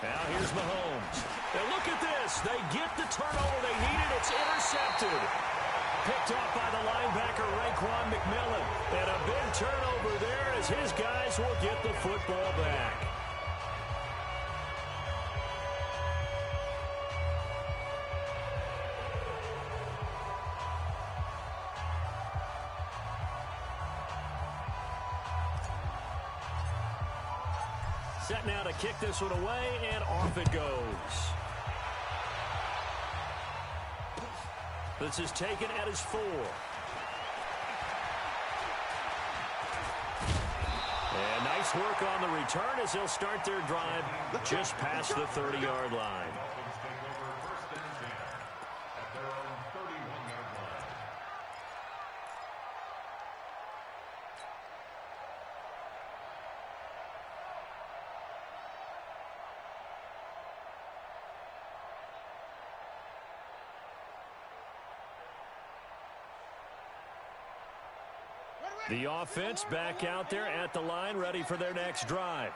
Now here's Mahomes. And look at this. They get the turnover they needed. It's intercepted. Picked off by the linebacker, Raekwon McMillan. And a big turnover there as his guys will get the football back. Set now to kick this one away, and off it goes. This is taken at his 4. And nice work on the return as they'll start their drive just past the 30-yard line. The offense back out there at the line, ready for their next drive.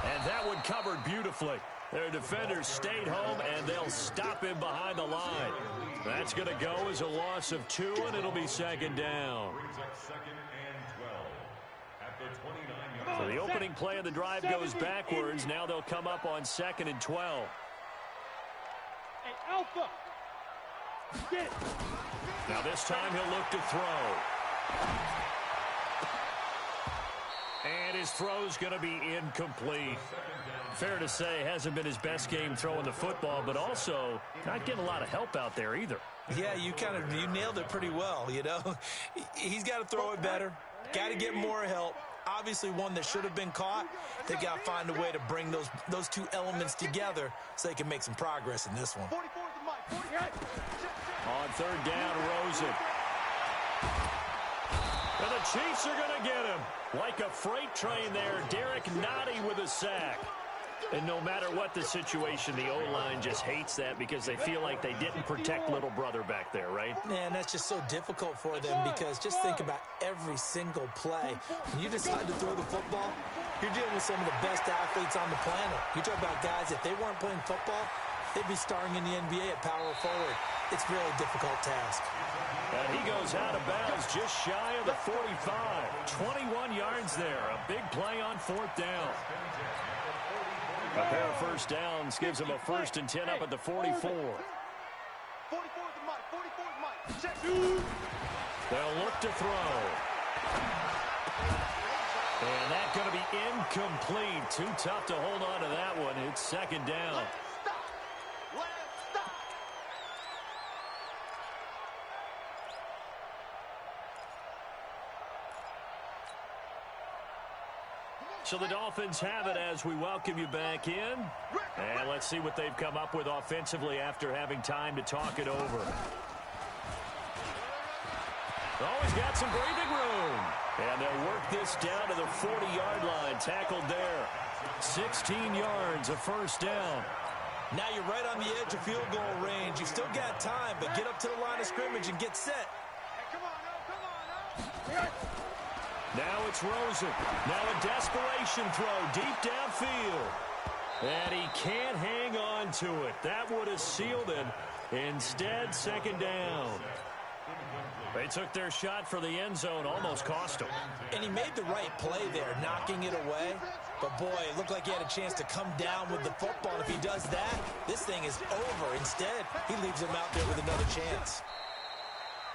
And that one covered beautifully. Their defenders stayed home, and they'll stop him behind the line. That's going to go as a loss of 2, and it'll be second down. So the opening play of the drive goes backwards. Now they'll come up on 2nd and 12. Hey, Alpha! Now this time he'll look to throw. And his throw's going to be incomplete. Fair to say, hasn't been his best game throwing the football, but also not getting a lot of help out there either. Yeah, you nailed it pretty well, you know. He's got to throw it better. Got to get more help. Obviously one that should have been caught. They got to find a way to bring those two elements together so they can make some progress in this one. On 3rd down, Rosen. And the Chiefs are going to get him. Like a freight train there, Derek Nottie with a sack. And no matter what the situation, the O-line just hates that because they feel like they didn't protect little brother back there, right? Man, that's just so difficult for them because just think about every single play. When you decide to throw the football, you're dealing with some of the best athletes on the planet. You talk about guys, if they weren't playing football, they'd be starring in the NBA at power forward. It's a really difficult task. And he goes out of bounds just shy of the 45. 21 yards there. A big play on 4th down. A pair of first downs gives him a 1st and 10 up at the 44. They'll look to throw. And that's going to be incomplete. Too tough to hold on to that one. It's 2nd down. So the Dolphins have it as we welcome you back in. And let's see what they've come up with offensively after having time to talk it over. Always got some breathing room. And they'll work this down to the 40-yard line. Tackled there. 16 yards, a 1st down. Now you're right on the edge of field goal range. You've still got time, but get up to the line of scrimmage and get set. Hey, come on. Now it's Rosen. Now a desperation throw deep downfield. And he can't hang on to it. That would have sealed it. Instead, 2nd down. They took their shot for the end zone, almost cost him. And he made the right play there, knocking it away. But, boy, it looked like he had a chance to come down with the football. And if he does that, this thing is over. Instead, he leaves him out there with another chance.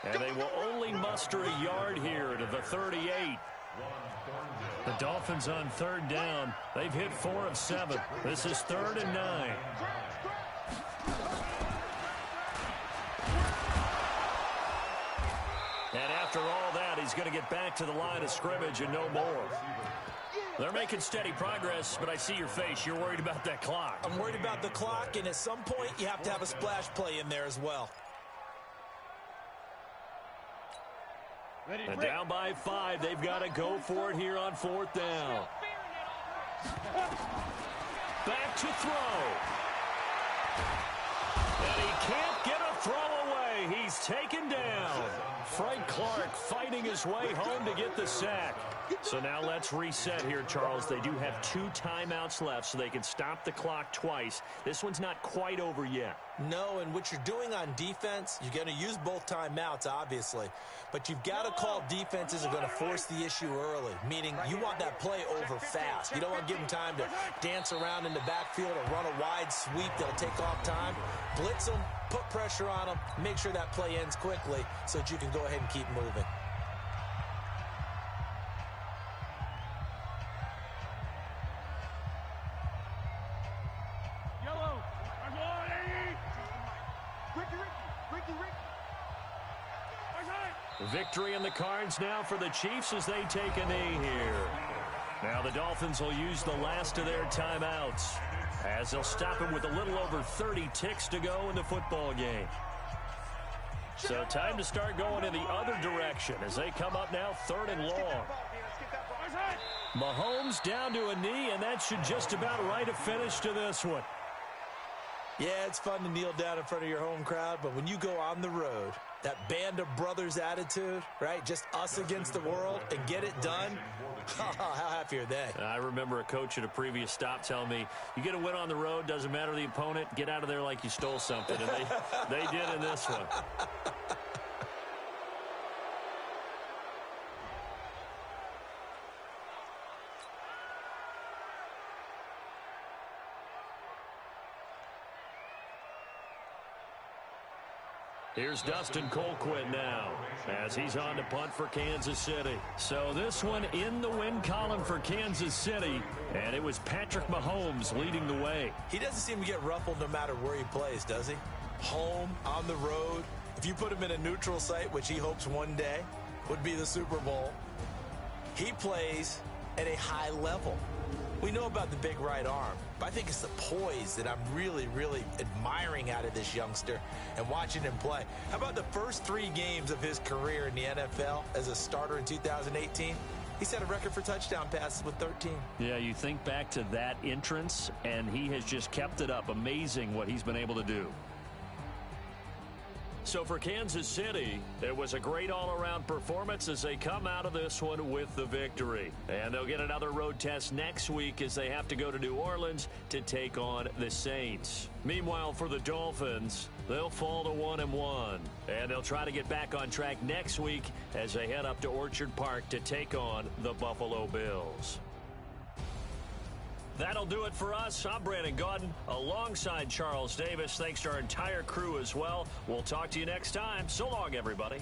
And they will only muster a yard here to the 38. The Dolphins on 3rd down. They've hit 4 of 7. This is 3rd and 9. And after all that, he's going to get back to the line of scrimmage and no more. They're making steady progress, but I see your face. You're worried about that clock. I'm worried about the clock, and at some point, you have to have a splash play in there as well. And down by 5, they've got to go for it here on 4th down. Back to throw. And he can't get a throw away. He's taken down. Frank Clark fighting his way home to get the sack. So now let's reset here, Charles. They do have 2 timeouts left, so they can stop the clock twice. This one's not quite over yet. No, and what you're doing on defense, you're going to use both timeouts, obviously. But you've got to call defenses are going to force the issue early, meaning you want that play over fast. You don't want to give them time to dance around in the backfield or run a wide sweep that'll take off time. Blitz them, put pressure on them, make sure that play ends quickly so that you can go ahead and keep moving. Victory in the cards now for the Chiefs as they take a knee here. Now the Dolphins will use the last of their timeouts as they'll stop him with a little over 30 ticks to go in the football game. So time to start going in the other direction as they come up now 3rd and long. Mahomes down to a knee, and that should just about write a finish to this one. Yeah, it's fun to kneel down in front of your home crowd, but when you go on the road, that band of brothers attitude, right? Just us against the world and get it done. How happy are they? I remember a coach at a previous stop telling me, you get a win on the road, doesn't matter the opponent, get out of there like you stole something. And they did in this one. Here's Dustin Colquitt now as he's on to punt for Kansas City. So this one in the win column for Kansas City, and it was Patrick Mahomes leading the way. He doesn't seem to get ruffled no matter where he plays, does he? Home, on the road. If you put him in a neutral site, which he hopes one day would be the Super Bowl, he plays at a high level. We know about the big right arm, but I think it's the poise that I'm really, really admiring out of this youngster and watching him play. How about the first 3 games of his career in the NFL as a starter in 2018? He set a record for touchdown passes with 13. Yeah, you think back to that entrance, and he has just kept it up. Amazing what he's been able to do. So for Kansas City, it was a great all-around performance as they come out of this one with the victory. And they'll get another road test next week as they have to go to New Orleans to take on the Saints. Meanwhile, for the Dolphins, they'll fall to 1-1. And they'll try to get back on track next week as they head up to Orchard Park to take on the Buffalo Bills. That'll do it for us. I'm Brandon Gaudin alongside Charles Davis. Thanks to our entire crew as well. We'll talk to you next time. So long, everybody.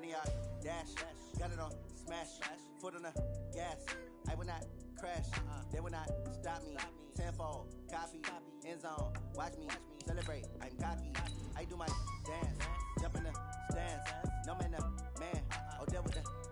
20-yard dash. Got it on smash. Foot on the gas. I will not crash. They will not stop me. Tenfold, copy, end zone. Watch me celebrate. I'm cocky. I do my dance. Jump in the stands. No man, the man. Oh, there with the